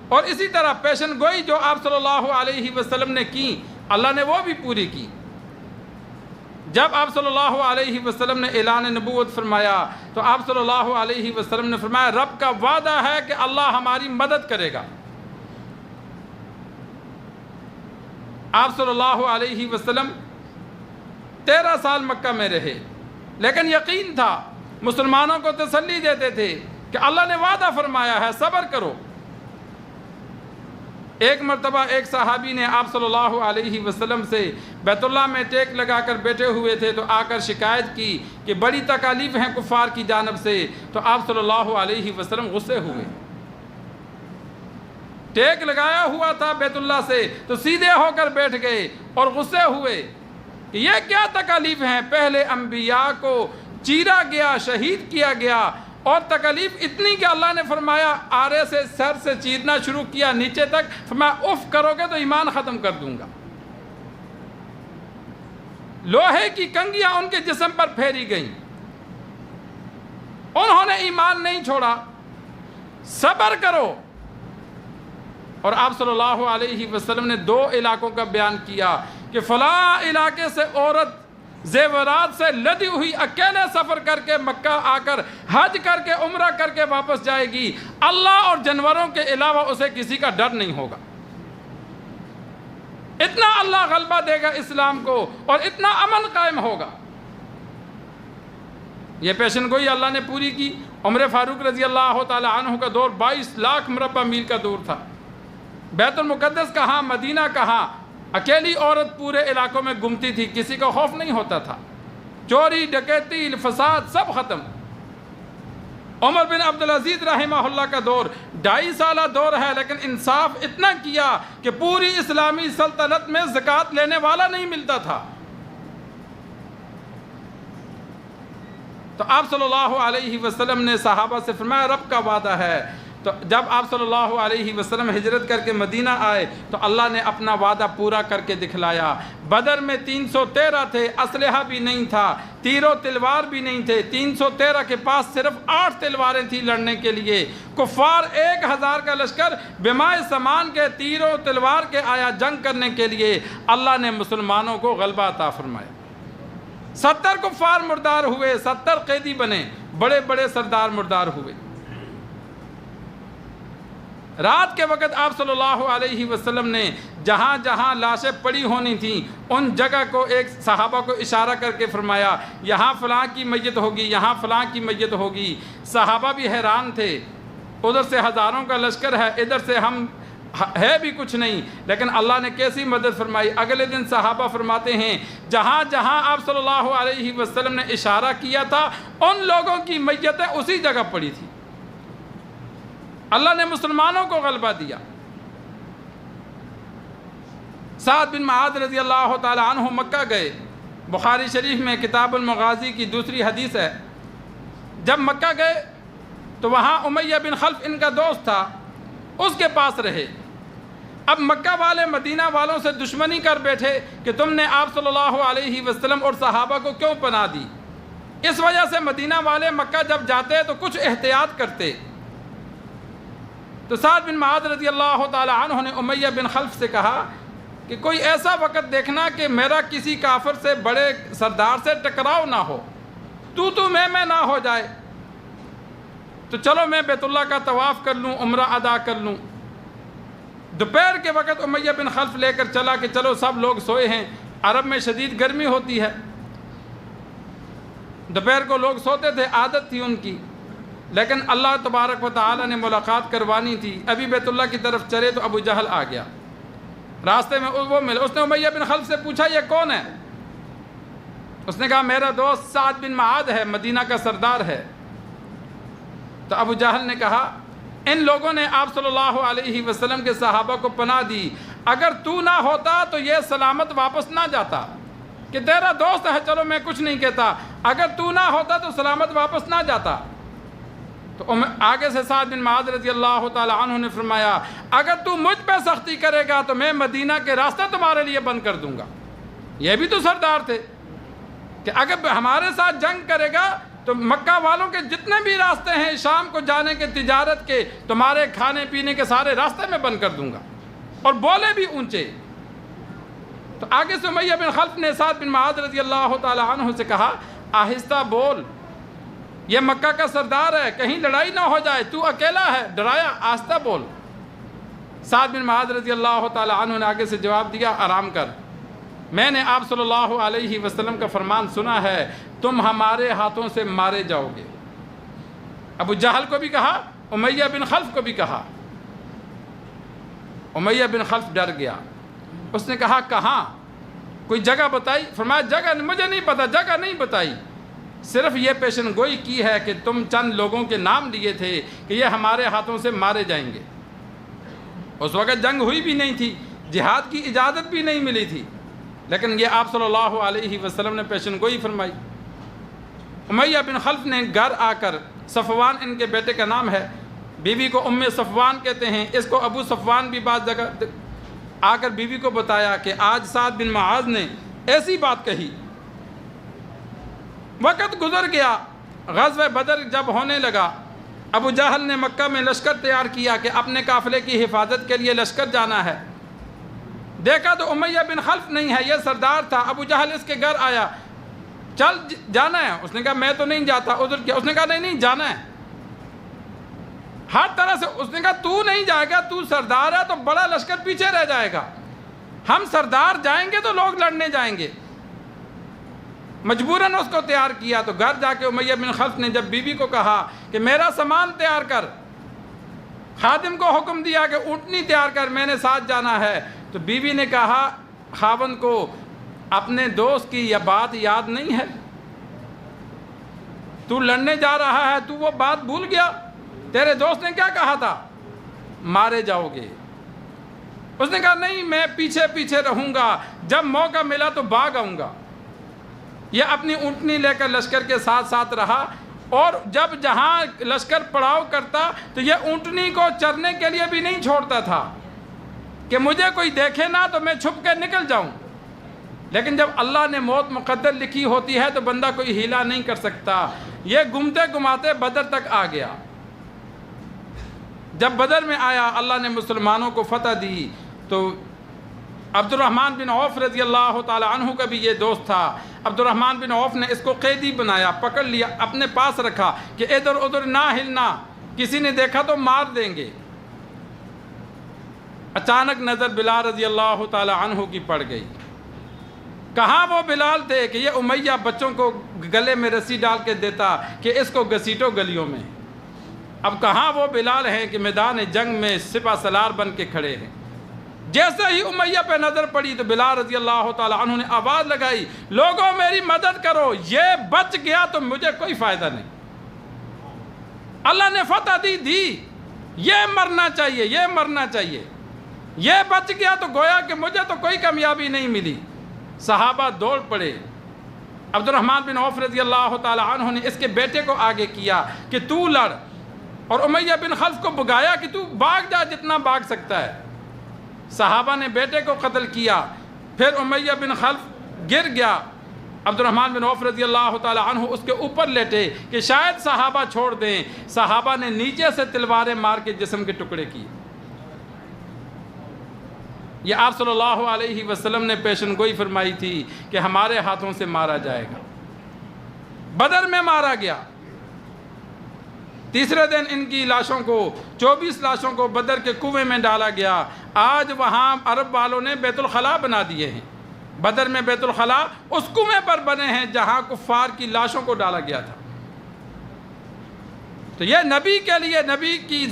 اور اسی طرح پیشن گوئی جو آپ صلی اللہ علیہ وسلم نے کی اللہ نے وہ بھی پوری کی۔ جب آپ صلی اللہ علیہ وسلم نے اعلان نبوت فرمایا تو آپ صلی اللہ علیہ وسلم نے فرمایا رب کا وعدہ ہے کہ اللہ ہماری مدد کرے گا۔ آپ صلی اللہ علیہ وسلم 13 سال مکہ میں رہے، لیکن یقین تھا، مسلمانوں کو تسلی دیتے تھے کہ اللہ نے وعدہ فرمایا ہے، صبر کرو۔ ایک مرتبہ ایک صحابی نے آپ صلی اللہ علیہ وسلم سے بیت اللہ میں ٹیک لگا کر بیٹھے ہوئے تھے تو آ کر شکایت کی کہ بڑی تکالیف ہیں کفار کی جانب سے، تو آپ صلی اللہ علیہ وسلم غصے ہوئے۔ ٹیک لگایا ہوا تھا بیت اللہ سے تو سیدھے ہو کر بیٹھ گئے اور غصے ہوئے کہ یہ کیا تکالیف ہیں، پہلے انبیاء کو چیرا گیا، شہید کیا گیا، اور تکلیف اتنی کہ اللہ نے فرمایا آرے سے سر سے چیرنا شروع کیا نیچے تک، فرمایا اف کرو گے تو ایمان ختم کر دوں گا۔ لوہے کی کنگیاں ان کے جسم پر پھیری گئیں، انہوں نے ایمان نہیں چھوڑا، صبر کرو۔ اور آپ صلی اللہ علیہ وسلم نے 2 علاقوں کا بیان کیا کہ فلاں علاقے سے عورت زیورات سے لدی ہوئی اکیلے سفر کر کے مکہ آ کر حج کر کے عمرہ کر کے واپس جائے گی، اللہ اور جانوروں کے علاوہ اسے کسی کا ڈر نہیں ہوگا۔ اتنا اللہ غلبہ دے گا اسلام کو اور اتنا امن قائم ہوگا۔ یہ پیشن گوئی اللہ نے پوری کی۔ عمر فاروق رضی اللہ تعالی عنہ کا دور 22 لاکھ مربع میل کا دور تھا۔ بیت المقدس کہاں، مدینہ کہاں، اکیلی عورت پورے علاقوں میں گھومتی تھی، کسی کا خوف نہیں ہوتا تھا، چوری ڈکیتی فساد سب ختم۔ عمر بن عبدالعزیز رحمہ اللہ کا دور 2.5 سالہ دور ہے، لیکن انصاف اتنا کیا کہ پوری اسلامی سلطنت میں زکوٰۃ لینے والا نہیں ملتا تھا۔ تو آپ صلی اللہ علیہ وسلم نے صحابہ سے فرمایا رب کا وعدہ ہے۔ تو جب آپ صلی اللہ علیہ وسلم ہجرت کر کے مدینہ آئے تو اللہ نے اپنا وعدہ پورا کر کے دکھلایا۔ بدر میں 313 تھے، اسلحہ بھی نہیں تھا، تیر و تلوار بھی نہیں تھے، 313 کے پاس صرف 8 تلواریں تھیں لڑنے کے لیے۔ کفار 1000 کا لشکر بمائے سامان کے، تیر و تلوار کے آیا جنگ کرنے کے لیے۔ اللہ نے مسلمانوں کو غلبہ عطا فرمایا۔ 70 کفار مردار ہوئے، 70 قیدی بنے، بڑے بڑے سردار مردار ہوئے۔ رات کے وقت آپ صلی اللہ علیہ وسلم نے جہاں جہاں لاشیں پڑی ہونی تھیں ان جگہ کو ایک صحابہ کو اشارہ کر کے فرمایا یہاں فلاں کی میت ہوگی، یہاں فلاں کی میت ہوگی۔ صحابہ بھی حیران تھے، ادھر سے ہزاروں کا لشکر ہے، ادھر سے ہم ہے بھی کچھ نہیں، لیکن اللہ نے کیسی مدد فرمائی۔ اگلے دن صحابہ فرماتے ہیں جہاں جہاں آپ صلی اللہ علیہ وسلم نے اشارہ کیا تھا ان لوگوں کی میتیں اسی جگہ پڑی تھی۔ اللہ نے مسلمانوں کو غلبہ دیا۔ سعد بن معاذ رضی اللہ تعالی عنہ مکہ گئے، بخاری شریف میں کتاب المغازی کی دوسری حدیث ہے۔ جب مکہ گئے تو وہاں امیہ بن خلف ان کا دوست تھا، اس کے پاس رہے۔ اب مکہ والے مدینہ والوں سے دشمنی کر بیٹھے کہ تم نے آپ صلی اللہ علیہ وسلم اور صحابہ کو کیوں پناہ دی۔ اس وجہ سے مدینہ والے مکہ جب جاتے تو کچھ احتیاط کرتے۔ تو سعد بن معاذ رضی اللہ تعالی عنہ نے امیہ بن خلف سے کہا کہ کوئی ایسا وقت دیکھنا کہ میرا کسی کافر سے بڑے سردار سے ٹکراؤ نہ ہو، تو میں نہ ہو جائے، تو چلو میں بیت اللہ کا طواف کر لوں، عمرہ ادا کر لوں۔ دوپہر کے وقت امیہ بن خلف لے کر چلا کہ چلو سب لوگ سوئے ہیں، عرب میں شدید گرمی ہوتی ہے، دوپہر کو لوگ سوتے تھے، عادت تھی ان کی، لیکن اللہ تبارک و تعالی نے ملاقات کروانی تھی۔ ابھی بیت اللہ کی طرف چلے تو ابو جہل آ گیا، راستے میں وہ ملا۔ اس نے امیہ بن خلف سے پوچھا یہ کون ہے؟ اس نے کہا میرا دوست سعد بن معاذ ہے، مدینہ کا سردار ہے۔ تو ابو جہل نے کہا ان لوگوں نے آپ صلی اللہ علیہ وسلم کے صحابہ کو پناہ دی، اگر تو نہ ہوتا تو یہ سلامت واپس نہ جاتا، کہ تیرا دوست ہے چلو میں کچھ نہیں کہتا، اگر تو نہ ہوتا تو سلامت واپس نہ جاتا۔ تو آگے سے سعد بن معاذ رضی اللہ تعالی عنہ نے فرمایا اگر تو مجھ پہ سختی کرے گا تو میں مدینہ کے راستے تمہارے لیے بند کر دوں گا۔ یہ بھی تو سردار تھے کہ اگر ہمارے ساتھ جنگ کرے گا تو مکہ والوں کے جتنے بھی راستے ہیں شام کو جانے کے تجارت کے، تمہارے کھانے پینے کے سارے راستے میں بند کر دوں گا، اور بولے بھی اونچے۔ تو آگے سے امیہ بن خلف نے سعد بن معاذ رضی اللہ تعالی عنہ سے کہا آہستہ بول، یہ مکہ کا سردار ہے، کہیں لڑائی نہ ہو جائے، تو اکیلا ہے، ڈرایا، آہستہ بول۔ سعد بن معاذ رضی اللہ تعالی عنہ نے آگے سے جواب دیا آرام کر، میں نے آپ صلی اللہ علیہ وسلم کا فرمان سنا ہے، تم ہمارے ہاتھوں سے مارے جاؤ گے۔ ابو جہل کو بھی کہا، امیہ بن خلف کو بھی کہا۔ امیہ بن خلف ڈر گیا، اس نے کہا کہاں، کوئی جگہ بتائی؟ فرمایا جگہ مجھے نہیں پتا، جگہ نہیں بتائی، صرف یہ پیشن گوئی کی ہے کہ تم چند لوگوں کے نام لیے تھے کہ یہ ہمارے ہاتھوں سے مارے جائیں گے۔ اس وقت جنگ ہوئی بھی نہیں تھی، جہاد کی اجازت بھی نہیں ملی تھی، لیکن یہ آپ صلی اللہ علیہ وسلم نے پیشن گوئی فرمائی۔ امیہ بن خلف نے گھر آ کر، صفوان ان کے بیٹے کا نام ہے، بیوی کو ام صفوان کہتے ہیں، اس کو ابو صفوان بھی بعض جگہ آ کر بیوی کو بتایا کہ آج سعد بن معاذ نے ایسی بات کہی۔ وقت گزر گیا، غزوہ بدر جب ہونے لگا، ابو جہل نے مکہ میں لشکر تیار کیا کہ اپنے قافلے کی حفاظت کے لیے لشکر جانا ہے۔ دیکھا تو امیہ بن خلف نہیں ہے، یہ سردار تھا۔ ابو جہل اس کے گھر آیا، چل جانا ہے؟ اس نے کہا میں تو نہیں جاتا، عذر کیا؟ اس نے کہا نہیں جانا ہے، ہر طرح سے۔ اس نے کہا تو نہیں جائے گا، تو سردار ہے تو بڑا لشکر پیچھے رہ جائے گا، ہم سردار جائیں گے تو لوگ لڑنے جائیں گے۔ مجبوراً اس کو تیار کیا۔ تو گھر جا کے امیہ بن خلف نے جب بیوی کو کہا کہ میرا سامان تیار کر، خادم کو حکم دیا کہ اونٹنی تیار کر، میں نے ساتھ جانا ہے، تو بیوی نے کہا خاوند کو اپنے دوست کی یہ بات یاد نہیں ہے؟ تو لڑنے جا رہا ہے، تو وہ بات بھول گیا؟ تیرے دوست نے کیا کہا تھا؟ مارے جاؤ گے۔ اس نے کہا نہیں، میں پیچھے پیچھے رہوں گا، جب موقع ملا تو بھاگ آؤں گا۔ یہ اپنی اونٹنی لے کر لشکر کے ساتھ ساتھ رہا، اور جب جہاں لشکر پڑاؤ کرتا تو یہ اونٹنی کو چرنے کے لیے بھی نہیں چھوڑتا تھا کہ مجھے کوئی دیکھے نہ تو میں چھپ کے نکل جاؤں۔ لیکن جب اللہ نے موت مقدر لکھی ہوتی ہے تو بندہ کوئی ہیلا نہیں کر سکتا۔ یہ گھومتے گھماتے بدر تک آ گیا۔ جب بدر میں آیا، اللہ نے مسلمانوں کو فتح دی، تو عبد الرحمن بن عوف رضی اللہ تعالی عنہ کا بھی یہ دوست تھا۔ عبد الرحمن بن عوف نے اس کو قیدی بنایا، پکڑ لیا، اپنے پاس رکھا کہ ادھر ادھر نہ ہلنا، کسی نے دیکھا تو مار دیں گے۔ اچانک نظر بلال رضی اللہ تعالی عنہ کی پڑ گئی۔ کہاں وہ بلال تھے کہ یہ امیہ بچوں کو گلے میں رسی ڈال کے دیتا کہ اس کو گھسیٹو گلیوں میں؟ اب کہاں وہ بلال ہیں کہ میدان جنگ میں سپہ سالار بن کے کھڑے ہیں؟ جیسے ہی امیہ پہ نظر پڑی تو بلال رضی اللہ تعالی عنہ نے آواز لگائی، لوگوں میری مدد کرو، یہ بچ گیا تو مجھے کوئی فائدہ نہیں۔ اللہ نے فتح دی، یہ مرنا چاہیے، یہ مرنا چاہیے، یہ بچ گیا تو گویا کہ مجھے تو کوئی کامیابی نہیں ملی۔ صحابہ دوڑ پڑے۔ عبد الرحمن بن عوف رضی اللہ تعالی عنہ نے اس کے بیٹے کو آگے کیا کہ تو لڑ، اور امیہ بن خلف کو بگایا کہ تو بھاگ جا جتنا بھاگ سکتا ہے۔ صحابہ نے بیٹے کو قتل کیا، پھر امیہ بن خلف گر گیا، عبد الرحمن بن عوف رضی اللہ تعالی عنہ اس کے اوپر لیٹے کہ شاید صحابہ چھوڑ دیں۔ صحابہ نے نیچے سے تلواریں مار کے جسم کے ٹکڑے کیے۔ یہ آپ صلی اللہ علیہ وسلم نے پیشن گوئی فرمائی تھی کہ ہمارے ہاتھوں سے مارا جائے گا۔ بدر میں مارا گیا۔ تیسرے دن ان کی لاشوں کو، 24 لاشوں کو بدر کے کنویں میں ڈالا گیا۔ آج وہاں عرب والوں نے بیت الخلا بنا دیے ہیں۔ بدر میں بیت الخلا اس کنویں پر بنے ہیں جہاں کفار کی لاشوں کو ڈالا گیا تھا۔ تو یہ نبی کے لیے، نبی کی